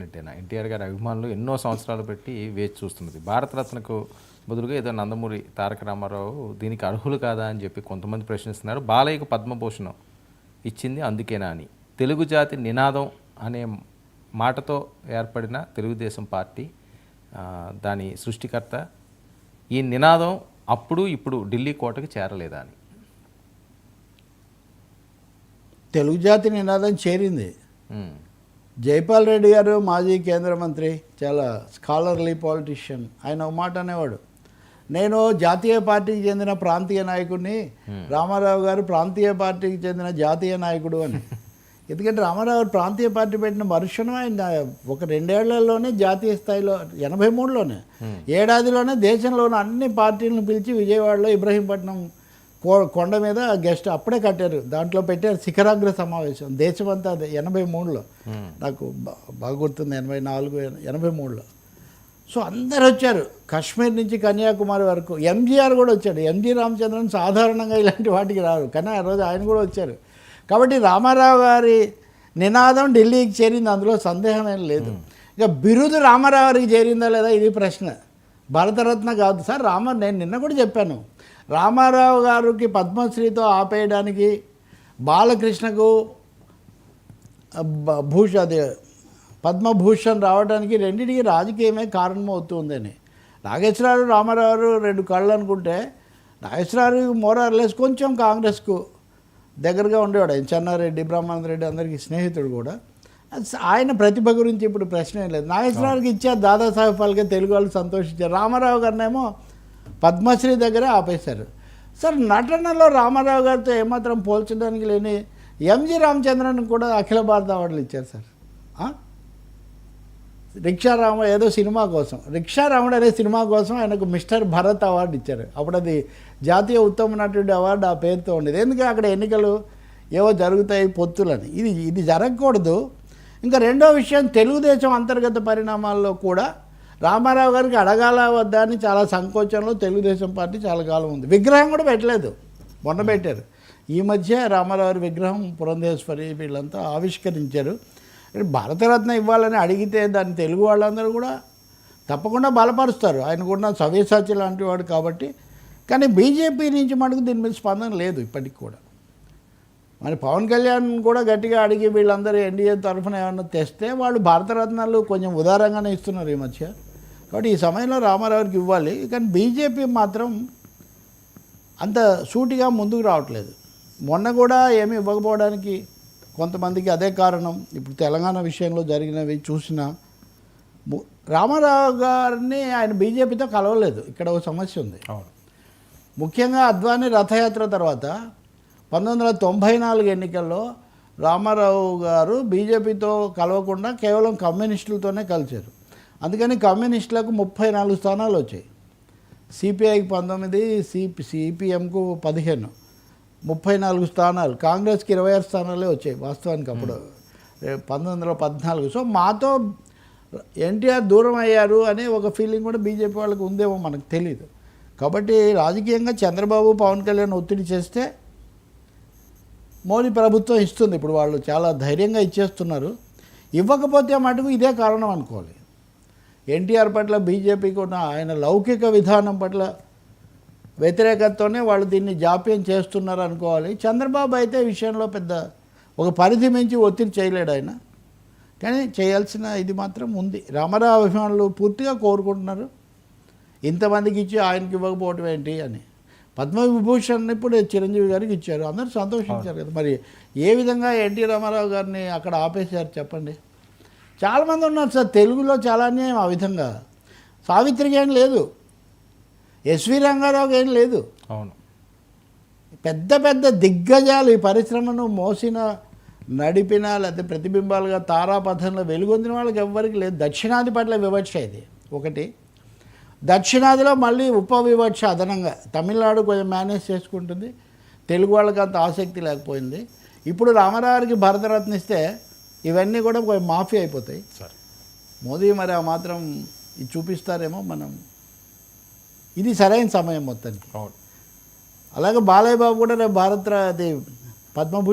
అంటేనా ఎన్టీఆర్ గారి అభిమానులు ఎన్నో సంవత్సరాలు పెట్టి వేచి చూస్తున్నది. భారతరత్నకు బదులుగా ఏదో నందమూరి తారక రామారావు దీనికి అర్హులు కాదా అని చెప్పి కొంతమంది ప్రశ్నిస్తున్నారు. బాలయ్యకు పద్మభూషణం ఇచ్చింది అందుకేనా అని. తెలుగు జాతి నినాదం అనే మాటతో ఏర్పడిన తెలుగుదేశం పార్టీ దాని సృష్టికర్త ఈ నినాదం అప్పుడు ఇప్పుడు ఢిల్లీ కోటకి చేరలేదా అని. తెలుగు జాతి నినాదం చేరింది. జైపాల్ రెడ్డి గారు మాజీ కేంద్ర మంత్రి, చాలా స్కాలర్లీ పాలిటిషియన్. ఆయన ఒక మాట అనేవాడు, నేను జాతీయ పార్టీకి చెందిన ప్రాంతీయ నాయకుడిని, రామారావు గారు ప్రాంతీయ పార్టీకి చెందిన జాతీయ నాయకుడు అని. ఎందుకంటే రామారావు గారు ప్రాంతీయ పార్టీ పెట్టిన మరుక్షణం ఆయన ఒక 2 ఏళ్లలోనే జాతీయ స్థాయిలో 83లోనే ఏడాదిలోనే దేశంలోని అన్ని పార్టీలను పిలిచి విజయవాడలో ఇబ్రహీంపట్నం కొండ మీద గెస్ట్ అప్పుడే కట్టారు, దాంట్లో పెట్టారు శిఖరాగ్ర సమావేశం దేశమంతా. 83లో నాకు బాగా గుర్తుంది, 84 83లో. సో అందరు వచ్చారు, కాశ్మీర్ నుంచి కన్యాకుమారి వరకు. ఎంజీఆర్ కూడా వచ్చాడు. ఎంజీ రామచంద్రన్ సాధారణంగా ఇలాంటి వాటికి రారు, కానీ ఆ రోజు ఆయన కూడా వచ్చారు. కాబట్టి రామారావు గారి నినాదం ఢిల్లీకి చేరింది, అందులో సందేహం ఏం లేదు. ఇక బిరుదు రామారావు గారికి చేరిందా లేదా ఇది ప్రశ్న. భారతరత్న కాదు సార్. నేను నిన్న కూడా చెప్పాను, రామారావు గారికి పద్మశ్రీతో ఆపేయడానికి బాలకృష్ణకు పద్మభూషణ్ రావడానికి రెండింటికి రాజకీయమే కారణమవుతుందని. నాగేశ్వరరావు రామారావు 2 కళ్ళు అనుకుంటే, నాగేశ్వరరావు మోరార్లెస్ కొంచెం కాంగ్రెస్కు దగ్గరగా ఉండేవాడు. ఆయన చెన్నారెడ్డి, బ్రహ్మానందరెడ్డి అందరికీ స్నేహితుడు కూడా. ఆయన ప్రతిభ గురించి ఇప్పుడు ప్రశ్న ఏం లేదు. నాగేశ్వరరావుకి ఇచ్చారు దాదాసాహెబ్ ఫాల్కే, తెలుగు వాళ్ళు సంతోషించారు. రామారావు గారినేమో పద్మశ్రీ దగ్గరే ఆపేశారు. సార్ నటనలో రామారావు గారితో ఏమాత్రం పోల్చడానికి లేని ఎంజి రామచంద్రన్ కూడా అఖిల భారత అవార్డులు ఇచ్చారు సార్. రిక్షారాముడు ఏదో సినిమా కోసం, రిక్షారాముడు అనే సినిమా కోసం ఆయనకు మిస్టర్ భరత్ అవార్డు ఇచ్చారు. అప్పుడు అది జాతీయ ఉత్తమ నటుడి అవార్డు ఆ పేరుతో ఉండేది. ఎందుకంటే అక్కడ ఎన్నికలు ఏవో జరుగుతాయి పొత్తులని. ఇది జరగకూడదు. ఇంకా రెండో విషయం, తెలుగుదేశం అంతర్గత పరిణామాల్లో కూడా రామారావు గారికి అడగాల వద్దా అని చాలా సంకోచంలో తెలుగుదేశం పార్టీ చాలా కాలం ఉంది. విగ్రహం కూడా పెట్టలేదు, మొన్న పెట్టారు. ఈ మధ్య రామారావు గారి విగ్రహం పురంధేశ్వరి వీళ్ళంతా ఆవిష్కరించారు. భారతరత్న ఇవ్వాలని అడిగితే దాన్ని తెలుగు వాళ్ళందరూ కూడా తప్పకుండా బలపరుస్తారు, ఆయన కూడా సవ్యసాచి లాంటి వాడు కాబట్టి. కానీ బీజేపీ నుంచి మటుకు దీని మీద స్పందన లేదు ఇప్పటికి కూడా. మరి పవన్ కళ్యాణ్ కూడా గట్టిగా అడిగి వీళ్ళందరూ ఎన్డీఏ తరఫున ఏమన్నా తెస్తే వాళ్ళు భారతరత్నాలు కొంచెం ఉదారంగానే ఇస్తున్నారు ఈ మధ్య. కాబట్టి ఈ సమయంలో రామారావుకి ఇవ్వాలి. కానీ బీజేపీ మాత్రం అంత సూటిగా ముందుకు రావట్లేదు. మొన్న కూడా ఏమీ ఇవ్వకపోవడానికి కొంతమందికి అదే కారణం. ఇప్పుడు తెలంగాణ విషయంలో జరిగినవి చూసినా రామారావు గారిని ఆయన బీజేపీతో కలవలేదు. ఇక్కడ ఒక సమస్య ఉంది. ముఖ్యంగా అద్వానీ రథయాత్ర తర్వాత 1994 ఎన్నికల్లో రామారావు గారు బీజేపీతో కలవకుండా కేవలం కమ్యూనిస్టులతోనే కలిశారు. అందుకని కమ్యూనిస్టులకు 34 స్థానాలు వచ్చాయి, సిపిఐకి 19, సిపిఎంకు 15, 34 స్థానాలు. కాంగ్రెస్కి 26 స్థానాలే వచ్చాయి వాస్తవానికి అప్పుడు 1914. సో మాతో ఎన్టీఆర్ దూరం అయ్యారు అనే ఒక ఫీలింగ్ కూడా బీజేపీ వాళ్ళకి ఉందేమో మనకు తెలియదు. కాబట్టి రాజకీయంగా చంద్రబాబు పవన్ కళ్యాణ్ ఒత్తిడి చేస్తే మోదీ ప్రభుత్వం ఇస్తుంది. ఇప్పుడు వాళ్ళు చాలా ధైర్యంగా ఇచ్చేస్తున్నారు. ఇవ్వకపోతే మటుకు ఇదే కారణం అనుకోవాలి. ఎన్టీఆర్ పట్ల బీజేపీకి ఉన్న ఆయన లౌకిక విధానం పట్ల వ్యతిరేకతతోనే వాళ్ళు దీన్ని జాప్యం చేస్తున్నారు అనుకోవాలి. చంద్రబాబు అయితే విషయంలో పెద్ద ఒక పరిధి మించి ఒత్తిడి చేయలేడు ఆయన. కానీ చేయాల్సిన ఇది మాత్రం ఉంది. రామారావు అభిమానులు పూర్తిగా కోరుకుంటున్నారు, ఇంతమందికి ఇచ్చి ఆయనకి ఇవ్వకపోవటం ఏంటి అని. పద్మవిభూషణ్ ఇప్పుడు చిరంజీవి గారికి ఇచ్చారు, అందరూ సంతోషించారు కదా. మరి ఏ విధంగా ఎన్టీ రామారావు గారిని అక్కడ ఆపేశారు చెప్పండి. చాలామంది ఉన్నారు సార్ తెలుగులో, చాలా అన్యాయం ఆ విధంగా. సావిత్రికి ఏం లేదు, ఎస్వి రంగారావుకి ఏం లేదు. అవును, పెద్ద పెద్ద దిగ్గజాలు ఈ పరిశ్రమను మోసిన, నడిపిన, లేకపోతే ప్రతిబింబాలుగా తారాపథంలో వెలుగొందిన వాళ్ళకి ఎవ్వరికి లేదు. దక్షిణాది పట్ల వివక్ష ఇది ఒకటి. దక్షిణాదిలో మళ్ళీ ఉపవివక్ష అదనంగా. తమిళనాడు కొంచెం మేనేజ్ చేసుకుంటుంది, తెలుగు వాళ్ళకి అంత ఆసక్తి లేకపోయింది. ఇప్పుడు రామారావుకి భారతరత్న ఇస్తే ఇవన్నీ కూడా కొంచెం మాఫీ అయిపోతాయి. మోదీ మరి ఆ మాత్రం ఇది చూపిస్తారేమో. మనం ఇది సరైన సమయం మొత్తానికి. అలాగే బాలయ్య బాబు కూడా రేపు పద్మభూషణ్